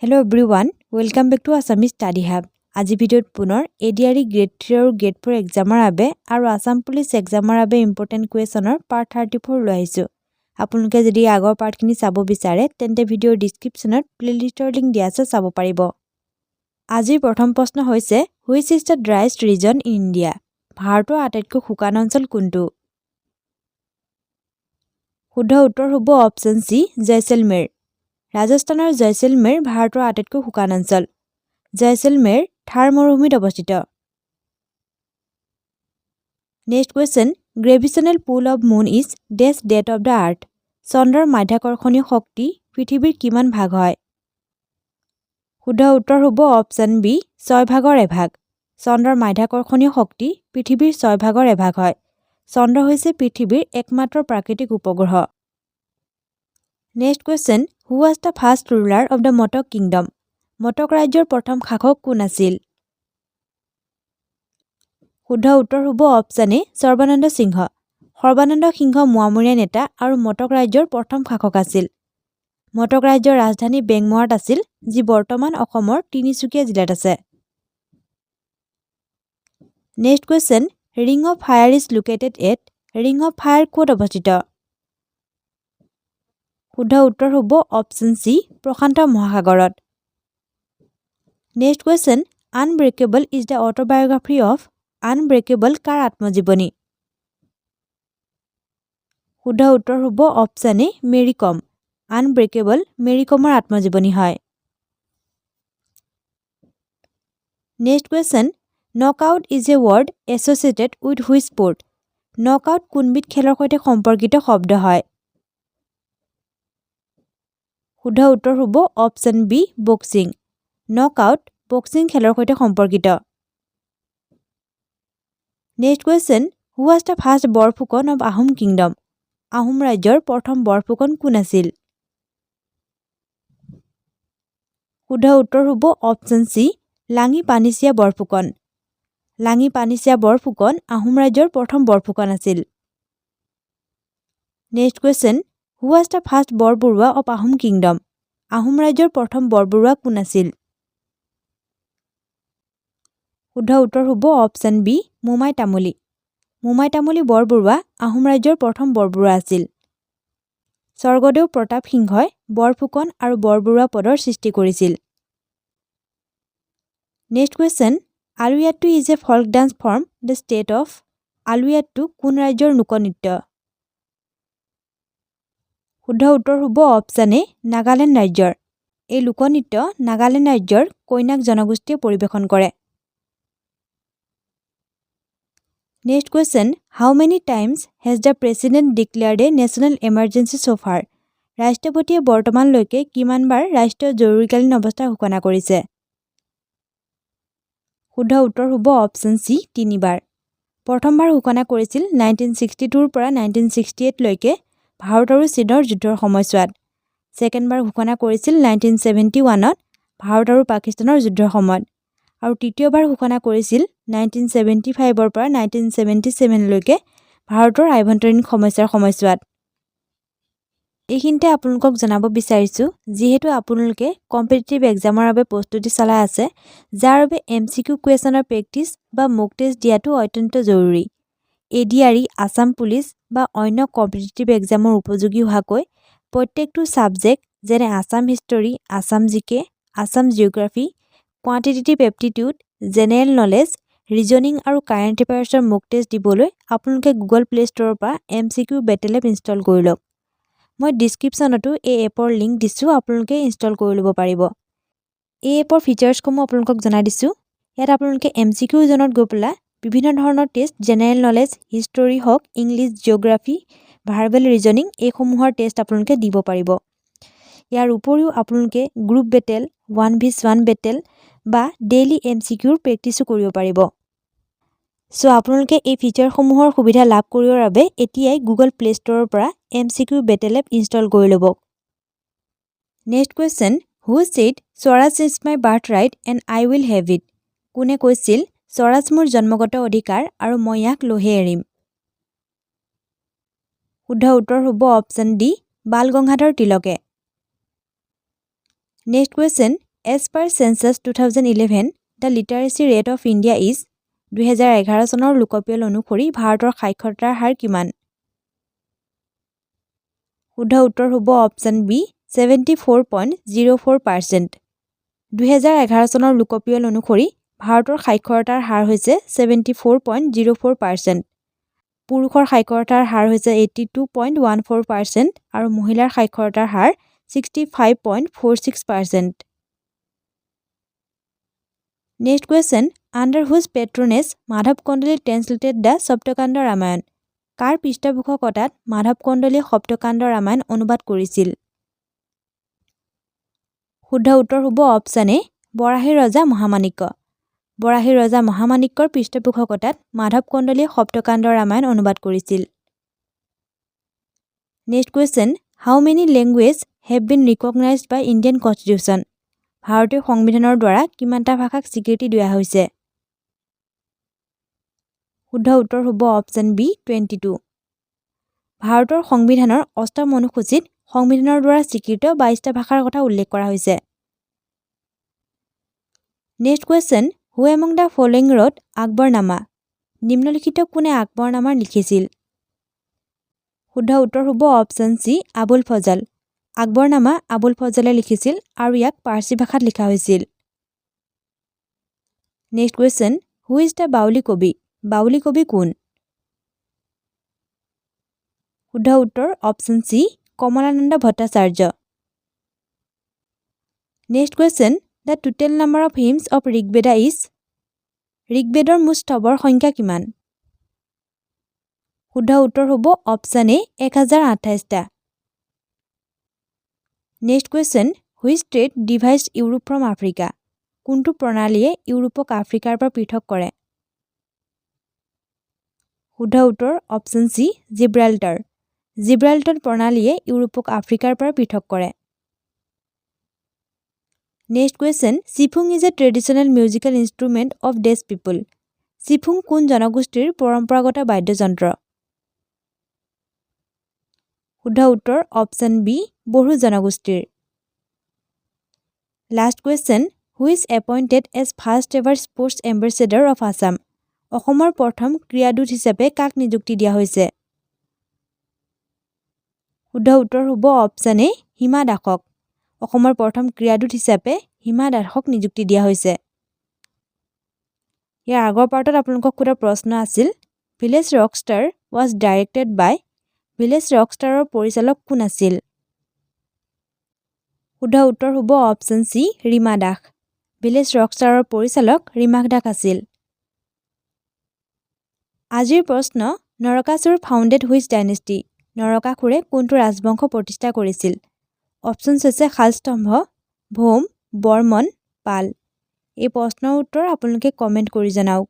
Hello everyone, welcome back to Assamese Study Hub. আজি ভিডিঅ'ত পুনৰ ADRE Grade 3 আৰু Grade 4 এক্সামৰ বাবে আৰু আসাম পুলিচ এক্সামৰ বাবে ইম্পৰ্টেন্ট কুৱেশ্যনৰ পাৰ্ট 34 লৈ আহিছো। আপোনালোকে যদি আগৰ পাৰ্টখিনি চাব বিচাৰে তেন্তে ভিডিঅ'ৰ ডেসক্ৰিপচনত প্লেলিষ্টৰ লিংক দিয়া আছে চাব পাৰিব। আজিৰ প্ৰথম প্ৰশ্ন হৈছে Which is the driest region in India? ভাৰতৰ আটাইতকৈ শুকান অঞ্চল কোনটো? শুদ্ধ উত্তৰ হ'ব অপচন সি জয়সলমেৰ। ৰাজস্থানৰ জয়সলমেৰ ভাৰতৰ আটাইতকৈ শুকান অঞ্চল। জয়সলমেৰ থাৰ মৰুভূমিত অৱস্থিত। Next question gravitational pull of moon is ডেছ ডেট অফ দ্য আৰ্থ। চন্দ্ৰৰ মাধ্যাকৰ্ষণীয় শক্তি পৃথিৱীৰ কিমান ভাগ হয়? শুদ্ধ উত্তৰ হ'ব অপচন বি 6/1 চন্দ্ৰৰ মাধ্যাকৰ্ষণীয় শক্তি পৃথিৱীৰ 6/1 হয়। চন্দ্ৰ হৈছে পৃথিৱীৰ একমাত্ৰ প্ৰাকৃতিক উপগ্ৰহ। Next question who was the first ruler of the Matak kingdom. Matak ৰাজ্যৰ প্ৰথম শাসক কোন আছিল? শুদ্ধ উত্তৰ হ'ব অপচন এ সৰ্বানন্দ সিংহ। সৰ্বানন্দ সিংহ মোৱামৰীয়া নেতা আৰু মটক ৰাজ্যৰ প্ৰথম শাসক আছিল। মটক ৰাজ্যৰ ৰাজধানী বেংমৱাৰত আছিল যি বৰ্তমান অসমৰ তিনিচুকীয়া জিলাত আছে। Next question ring of fire is located at. Ring of fire ক'ত অৱস্থিত? শুদ্ধ উত্তৰ হ'ব অপচন সি প্ৰশান্ত মহাসাগৰত। Next question unbreakable is the autobiography of. Unbreakable কাৰ আত্মজীৱনী? শুদ্ধ উত্তৰ হ'ব option A Mary Kom. Unbreakable Mary কমৰ আত্মজীৱনী হয়। Next question knockout is a word associated with which sport. Knockout কোনবিধ খেলৰ সৈতে সম্পৰ্কিত শব্দ হয়? শুদ্ধ উত্তৰ হ'ব option B boxing. Knockout boxing খেলৰ সৈতে সম্পৰ্কিত। Next question who was the first Borphukan of Ahom kingdom. Ahom ৰাজ্যৰ প্ৰথম বৰফুকন কোন আছিল? শুদ্ধ উত্তৰ হ'ব অপচন সি লাঙি পানিছিয়া বৰফুকন। লাঙি পানিছিয়া বৰফুকন আহোম ৰাজ্যৰ প্ৰথম বৰফুকন আছিল। Next question who was the first Borbarua of Ahom kingdom. Ahom ৰাজ্যৰ প্ৰথম বৰবৰুৱা কোন আছিল? শুদ্ধ উত্তৰ হ'ব অপচন বি মোমাই তামুলী। মোমাই তামুলী বৰবৰুৱা আহোম ৰাজ্যৰ প্ৰথম বৰবৰুৱা আছিল। স্বৰ্গদেউ প্ৰতাপ সিংহই বৰফুকন আৰু বৰবৰুৱা পদৰ সৃষ্টি কৰিছিল। Next question Aluyattu is a folk dance from the state of. Aluyattu কোন ৰাজ্যৰ লোকনৃত্য? শুদ্ধ উত্তৰ হ'ব অপচন এ নাগালেণ্ড ৰাজ্যৰ। এই লোকনৃত্য নাগালেণ্ড ৰাজ্যৰ কৈনাক জনগোষ্ঠীয়ে পৰিৱেশন কৰে। Next question how many times has the president declared a national emergency so' far. ৰাষ্ট্ৰপতিয়ে বৰ্তমানলৈকে কিমানবাৰ ৰাষ্ট্ৰীয় জৰুৰীকালীন অৱস্থা ঘোষণা কৰিছে? শুদ্ধ উত্তৰ হ'ব অপচন সি 3বাৰ। প্ৰথমবাৰ ঘোষণা কৰিছিল 1962 পৰা 1968 লৈকে ভাৰত আৰু চীনৰ যুদ্ধৰ সময়ছোৱাত। ছেকেণ্ডবাৰ ঘোষণা কৰিছিল 1971ত ভাৰত আৰু পাকিস্তানৰ যুদ্ধৰ সময়ত। আৰু তৃতীয়বাৰ ঘোষণা কৰিছিল 1975ৰ পৰা 1977 লৈকে ভাৰতৰ আভ্যন্তৰীণ সমস্যাৰ সময়ছোৱাত। এইখিনিতে আপোনালোকক জনাব বিচাৰিছোঁ যিহেতু আপোনালোকে কম্পিটিটিভ এক্সামৰ বাবে প্ৰস্তুতি চলাই আছে যাৰ বাবে MCQ কুৱেশ্যনৰ প্ৰেক্টিছ বা মক টেষ্ট দিয়াটো অত্যন্ত জৰুৰী। ADRE আসাম পুলিচ বা অন্য কম্পিটিটিভ এক্সামৰ উপযোগী হোৱাকৈ প্ৰত্যেকটো ছাবজেক্ট যেনে আসাম হিষ্টৰী, আসাম জিকে, Assam geography, quantitative aptitude, general knowledge, reasoning আৰু কাৰেণ্ট এফেয়াৰ্ছৰ মক টেষ্ট দিবলৈ আপোনালোকে গুগল প্লে ষ্ট'ৰৰ পৰা MCQ বেটেল এপ ইনষ্টল কৰি লওক। মই ডিছক্ৰিপশ্যনতো এই এপৰ লিংক দিছোঁ, আপোনালোকে ইনষ্টল কৰি ল'ব পাৰিব। এই এপৰ ফিচাৰ্ছসমূহ আপোনালোকক জনাই দিছোঁ। ইয়াত আপোনালোকে MCQ জোনত গৈ পেলাই বিভিন্ন ধৰণৰ টেষ্ট জেনেৰেল নলেজ, হিষ্টৰী হওক, ইংলিছ, জিঅ'গ্ৰাফী, ভাৰ্বেল ৰিজনিং এইসমূহৰ টেষ্ট আপোনালোকে দিব পাৰিব। ইয়াৰ উপৰিও আপোনালোকে গ্ৰুপ বেটেল, 1v1 বেটেল বা ডেইলি MCQৰ প্ৰেক্টিছো কৰিব পাৰিব। চ' আপোনালোকে এই ফিচাৰসমূহৰ সুবিধা লাভ কৰিবৰ বাবে এতিয়াই গুগল প্লে ষ্ট'ৰৰ পৰা MCQ বেটেল এপ ইনষ্টল কৰি ল'ব। Next question who said Swaraj is my birth right and I will have it. কোনে কৈছিল স্বৰাজ মোৰ জন্মগত অধিকাৰ আৰু মই ইয়াক লৈহে এৰিম? শুদ্ধ উত্তৰ হ'ব অপচন ডি বাল গংগাধৰ তিলকে। Next question As per Census 2011, the literacy rate of India is 2011 চনৰ লোকপিয়ল অনুসৰি ভাৰতৰ সাক্ষৰতাৰ হাৰ কিমান? শুদ্ধ উত্তৰ হ'ব অপচন বি 74.04%। 2011 চনৰ লোকপিয়ল অনুসৰি ভাৰতৰ সাক্ষৰতাৰ হাৰ হৈছে 74.04%। পুৰুষৰ সাক্ষৰতাৰ হাৰ হৈছে 82.14% আৰু মহিলাৰ সাক্ষৰতাৰ হাৰ 65.46%। Next question, under whose patronage Madhav Kondali translated the Saptakanda Ramayan? কাৰ পৃষ্ঠপোষকতাত মাধৱ কন্দলীয়ে সপ্তকাণ্ড ৰামায়ণ অনুবাদ কৰিছিল? শুদ্ধ উত্তৰ হ'ব অপচন এ বৰাহী ৰজা মহামাণিক্য। বৰাহী ৰজা মহামাণিক্যৰ পৃষ্ঠপোষকতাত মাধৱ কন্দলীয়ে সপ্তকাণ্ড ৰামায়ণ অনুবাদ কৰিছিল। Next question, how many languages have been recognized by Indian Constitution? ভাৰতীয় সংবিধানৰ দ্বাৰা কিমানটা ভাষাক স্বীকৃতি দিয়া হৈছে? শুদ্ধ উত্তৰ হ'ব অপচন বি 22। ভাৰতৰ সংবিধানৰ অষ্টম অনুসূচীত সংবিধানৰ দ্বাৰা স্বীকৃত 22টা ভাষাৰ কথা উল্লেখ কৰা হৈছে। Next question, who among the following wrote Akbarnama? নিম্নলিখিত কোনে আকবৰনামা লিখিছিল? শুদ্ধ উত্তৰ হ'ব অপচন চি আবুল ফজল। আকবৰনামা আবুল ফজলে লিখিছিল আৰু ইয়াক পাৰ্চী ভাষাত লিখা হৈছিল। Next question, who is the বাউলী কবি? বাউলী কবি কোন? শুদ্ধ উত্তৰ option C Kamalananda Bhattacharya. Next question, the total number of hymns of Rigveda is? ঋগ্বেদৰ মুঠ স্তৱৰ সংখ্যা কিমান? শুদ্ধ উত্তৰ হ'ব অপচন এ 1028টা। Next question, which trade divides Europe from Africa? কোনটো প্ৰণালীয়ে ইউৰোপক আফ্ৰিকাৰ পৰা পৃথক কৰে? শুদ্ধ উত্তৰ অপচন সি জিব্ৰাল্টাৰ। জিব্ৰাল্টাৰ প্ৰণালীয়ে ইউৰোপক আফ্ৰিকাৰ পৰা পৃথক কৰে। Next question, Siphung is a traditional musical instrument of Des people. Siphung কোন জনগোষ্ঠীৰ পৰম্পৰাগত বাদ্যযন্ত্ৰ? শুদ্ধ উত্তৰ অপচন বি বড়ো জনগোষ্ঠীৰ। Last question, who is appointed as first ever sports ambassador of Assam? অসমৰ প্ৰথম ক্ৰীড়াদূত হিচাপে কাক নিযুক্তি দিয়া হৈছে? শুদ্ধ উত্তৰ হ'ব অপচন এ হিমা দাসক। অসমৰ প্ৰথম ক্ৰীড়াদূত হিচাপে হিমা দাসক নিযুক্তি দিয়া হৈছে। ইয়াৰ আগৰ পাৰ্টত আপোনালোকক কোটা প্ৰশ্ন আছিল, village rockstar was directed by? Village ৰকষ্টাৰৰ পৰিচালক কোন আছিল? শুদ্ধ উত্তৰ হ'ব option C Rima Das. Village ৰকষ্টাৰৰ পৰিচালক ৰীমা দাস আছিল। আজিৰ প্ৰশ্ন, নৰকাসুৰ ফাউণ্ডেড হুইচ ডাইনেষ্টি? নৰকাসুৰে কোনটো ৰাজবংশ প্ৰতিষ্ঠা কৰিছিল? অপচনছ হৈছে শালস্তম্ভ, ভৌম, বৰ্মন, পাল। এই প্ৰশ্নৰ উত্তৰ আপোনালোকে কমেণ্ট কৰি জনাওক।